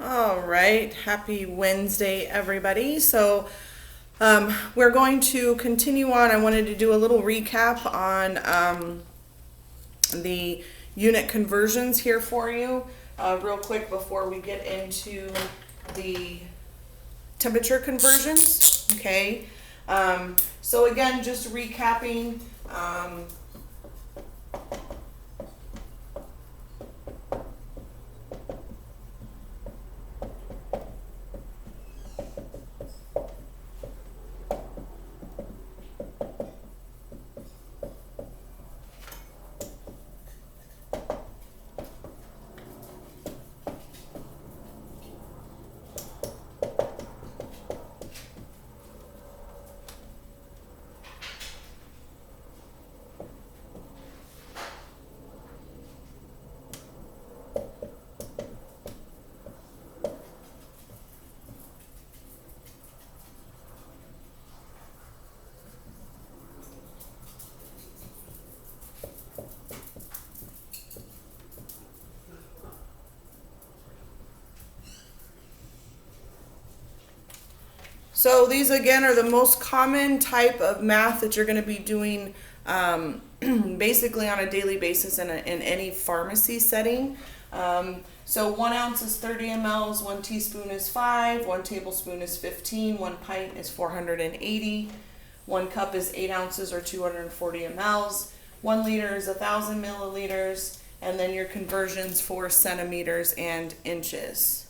All right, happy Wednesday, everybody. We're going to continue on. I wanted to do a little recap on the unit conversions here for you, real quick before we get into the temperature conversions. Okay, so again, just recapping. So these again are the most common type of math that you're going to be doing basically on a daily basis in any pharmacy setting. So 1 ounce is 30 mLs, 1 teaspoon is 5, 1 tablespoon is 15, 1 pint is 480, 1 cup is 8 ounces or 240 mLs, 1 liter is 1,000 milliliters, and then your conversions for centimeters and inches.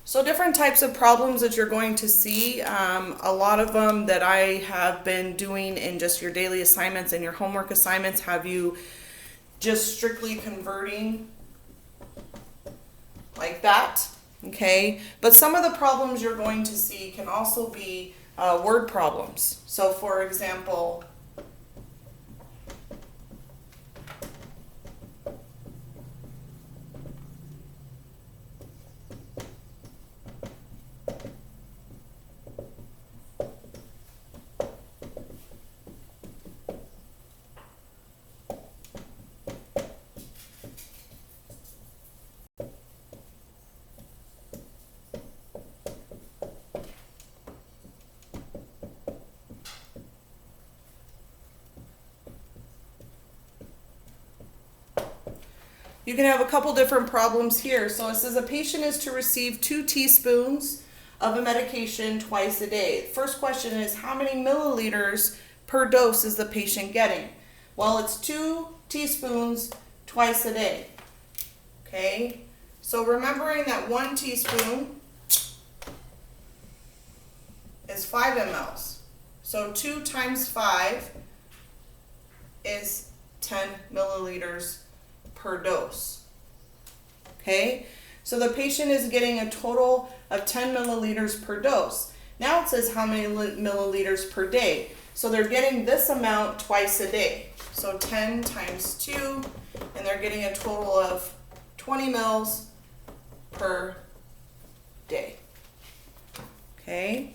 So different types of problems that you're going to see. A lot of them that I have been doing in just your daily assignments and your homework assignments have you just strictly converting like that, okay? But some of the problems you're going to see can also be word problems. So for example, you can have a couple different problems here. So it says a patient is to receive 2 teaspoons of a medication twice a day. First question is, how many milliliters per dose is the patient getting? Well, it's 2 teaspoons twice a day. Okay, so remembering that 1 teaspoon is 5 mLs. So 2 times 5 is 10 milliliters per dose. Okay, so the patient is getting a total of 10 milliliters per dose. Now it says how many milliliters per day. So they're getting this amount twice a day. So 10 times 2, and they're getting a total of 20 mils per day. Okay.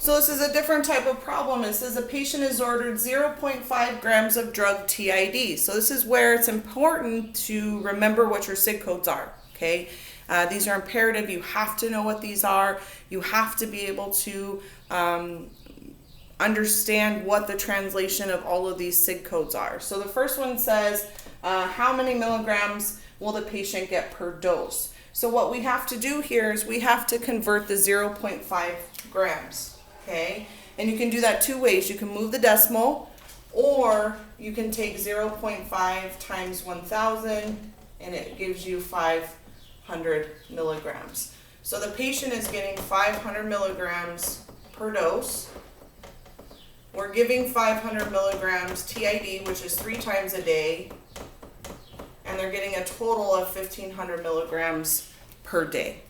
So this is a different type of problem. It says a patient is ordered 0.5 grams of drug TID. So this is where it's important to remember what your SIG codes are, okay? These are imperative. You have to know what these are. You have to be able to understand what the translation of all of these SIG codes are. So the first one says, how many milligrams will the patient get per dose? So what we have to do here is we have to convert the 0.5 grams, okay? And you can do that two ways. You can move the decimal, or you can take 0.5 times 1,000, and it gives you 500 milligrams. So the patient is getting 500 milligrams per dose. We're giving 500 milligrams TID, which is 3 times a day, and they're getting a total of 1,500 milligrams per day.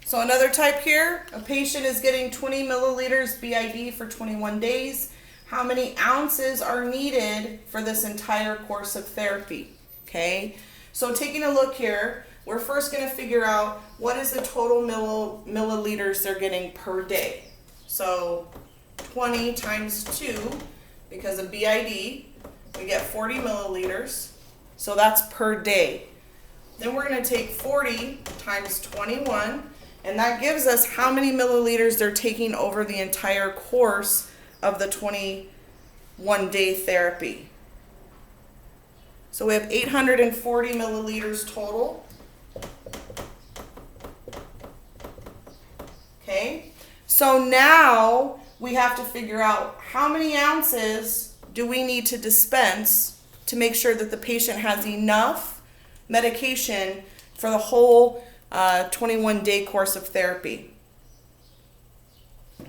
So another type here, a patient is getting 20 milliliters BID for 21 days. How many ounces are needed for this entire course of therapy? Okay, so taking a look here, we're first going to figure out what is the total milliliters they're getting per day. So 20 times 2, because of BID, we get 40 milliliters. So that's per day. Then we're going to take 40 times 21, and that gives us how many milliliters they're taking over the entire course of the 21-day therapy. So we have 840 milliliters total. Okay, so now we have to figure out how many ounces do we need to dispense to make sure that the patient has enough medication for the whole 21-day course of therapy.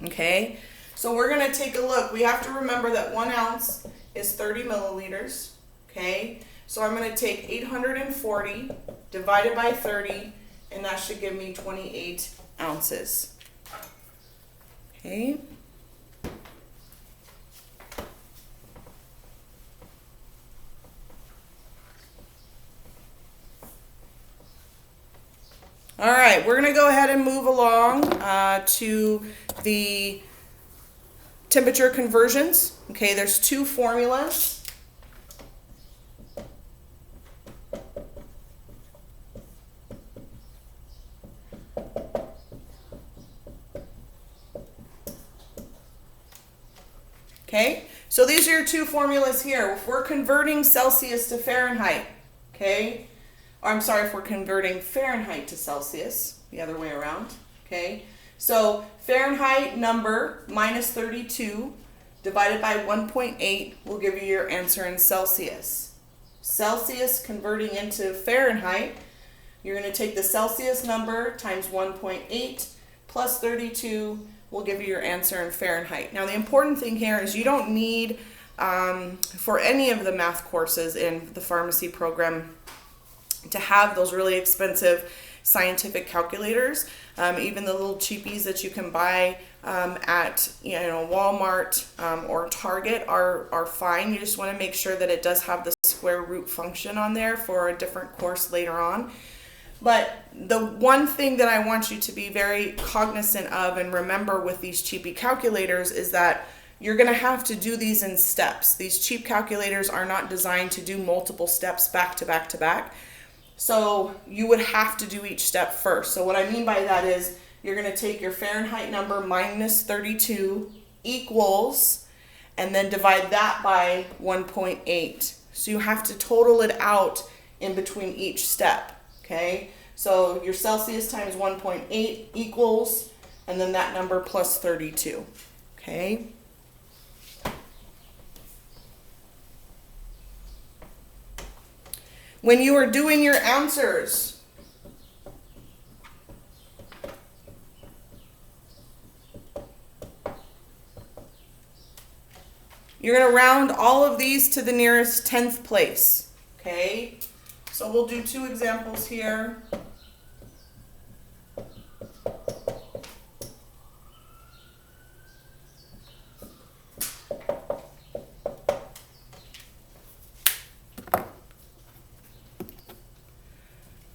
Okay, so we're going to take a look. We have to remember that 1 ounce is 30 milliliters. Okay, so I'm going to take 840 divided by 30, and that should give me 28 ounces. Okay. All right, we're going to go ahead and move along to the temperature conversions. Okay, there's 2 formulas. Okay, so these are your 2 formulas here. If we're converting Celsius to Fahrenheit, okay, or I'm sorry, if we're converting Fahrenheit to Celsius, the other way around, okay? So Fahrenheit number minus 32 divided by 1.8 will give you your answer in Celsius. Celsius converting into Fahrenheit, you're going to take the Celsius number times 1.8 plus 32 will give you your answer in Fahrenheit. Now the important thing here is you don't need, for any of the math courses in the pharmacy program, to have those really expensive scientific calculators. Even the little cheapies that you can buy at Walmart or Target are fine. You just want to make sure that it does have the square root function on there for a different course later on. But the one thing that I want you to be very cognizant of and remember with these cheapy calculators is that you're going to have to do these in steps. These cheap calculators are not designed to do multiple steps back to back to back. So you would have to do each step first. So what I mean by that is you're going to take your Fahrenheit number minus 32 equals, and then divide that by 1.8. So you have to total it out in between each step. Okay, so your Celsius times 1.8 equals, and then that number plus 32. Okay. when you are doing your answers. You're going to round all of these to the nearest 10th place, okay? So we'll do 2 examples here.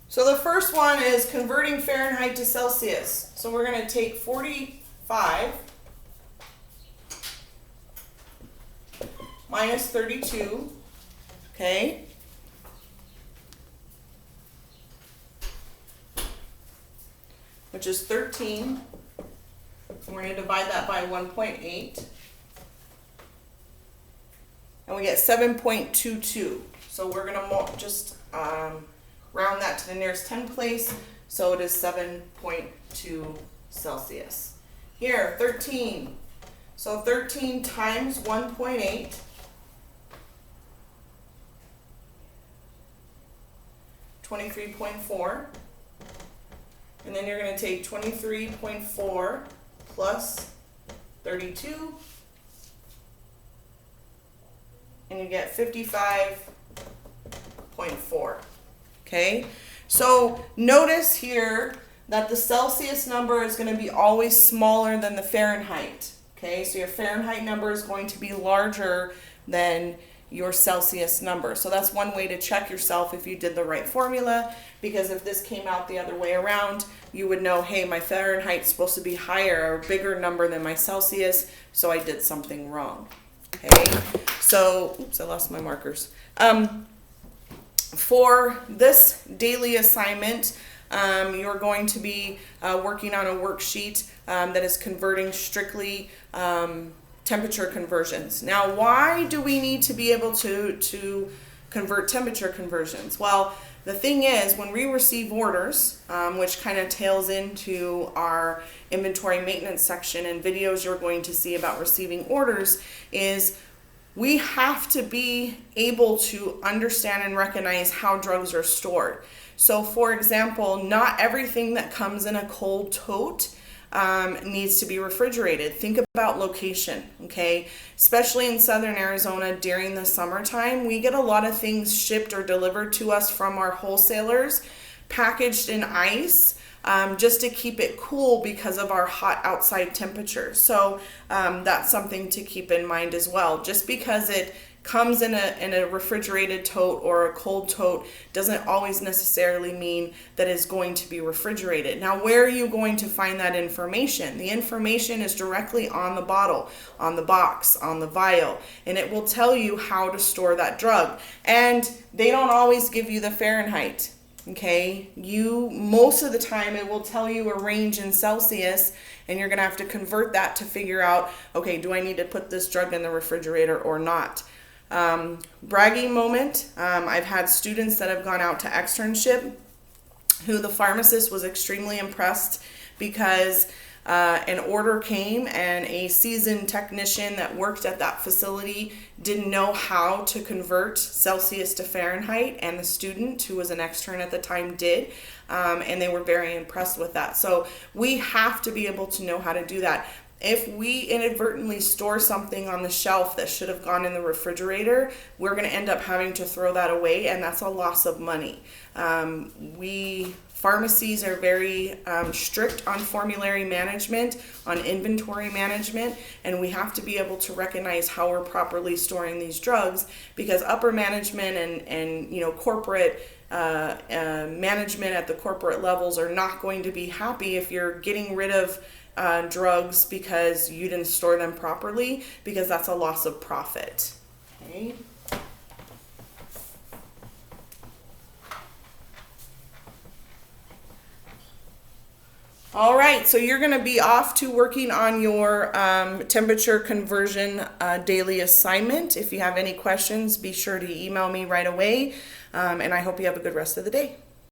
So the first one is converting Fahrenheit to Celsius. So we're going to take 45 minus 32, okay? Which is 13. And we're going to divide that by 1.8. And we get 7.22. So we're going to just round that to the nearest 10th place. So it is 7.2 Celsius. Here, 13. So 13 times 1.8. 23.4. And then you're going to take 23.4 plus 32. And you get 55.4. Okay? So notice here that the Celsius number is going to be always smaller than the Fahrenheit. Okay? So your Fahrenheit number is going to be larger than your Celsius number. So that's one way to check yourself if you did the right formula, because if this came out the other way around, you would know, hey, my Fahrenheit's supposed to be higher or bigger number than my Celsius, so I did something wrong. Okay, so, oops, I lost my markers. For this daily assignment, you're going to be working on a worksheet that is converting strictly temperature conversions. Now, why do we need to be able to convert temperature conversions? Well, the thing is, when we receive orders, which kind of tails into our inventory maintenance section and videos you're going to see about receiving orders, is we have to be able to understand and recognize how drugs are stored. So, for example, not everything that comes in a cold tote needs to be refrigerated. Think about location, okay? Especially in southern Arizona during the summertime, we get a lot of things shipped or delivered to us from our wholesalers, packaged in ice, just to keep it cool because of our hot outside temperature. So that's something to keep in mind as well. Just because it comes in a refrigerated tote or a cold tote doesn't always necessarily mean that it's going to be refrigerated. Now, where are you going to find that information? The information is directly on the bottle, on the box, on the vial, and it will tell you how to store that drug. And they don't always give you the Fahrenheit. Okay, most of the time it will tell you a range in Celsius, and you're gonna have to convert that to figure out, okay, do I need to put this drug in the refrigerator or not? Bragging moment, I've had students that have gone out to externship who the pharmacist was extremely impressed because an order came and a seasoned technician that worked at that facility didn't know how to convert Celsius to Fahrenheit, and the student who was an extern at the time did, and they were very impressed with that. So we have to be able to know how to do that. If we inadvertently store something on the shelf that should have gone in the refrigerator, we're going to end up having to throw that away, and that's a loss of money. Pharmacies are very strict on formulary management, on inventory management, and we have to be able to recognize how we're properly storing these drugs, because upper management and corporate management at the corporate levels are not going to be happy if you're getting rid of drugs because you didn't store them properly, because that's a loss of profit. Okay. All right, so you're going to be off to working on your temperature conversion daily assignment. If you have any questions, be sure to email me right away, and I hope you have a good rest of the day.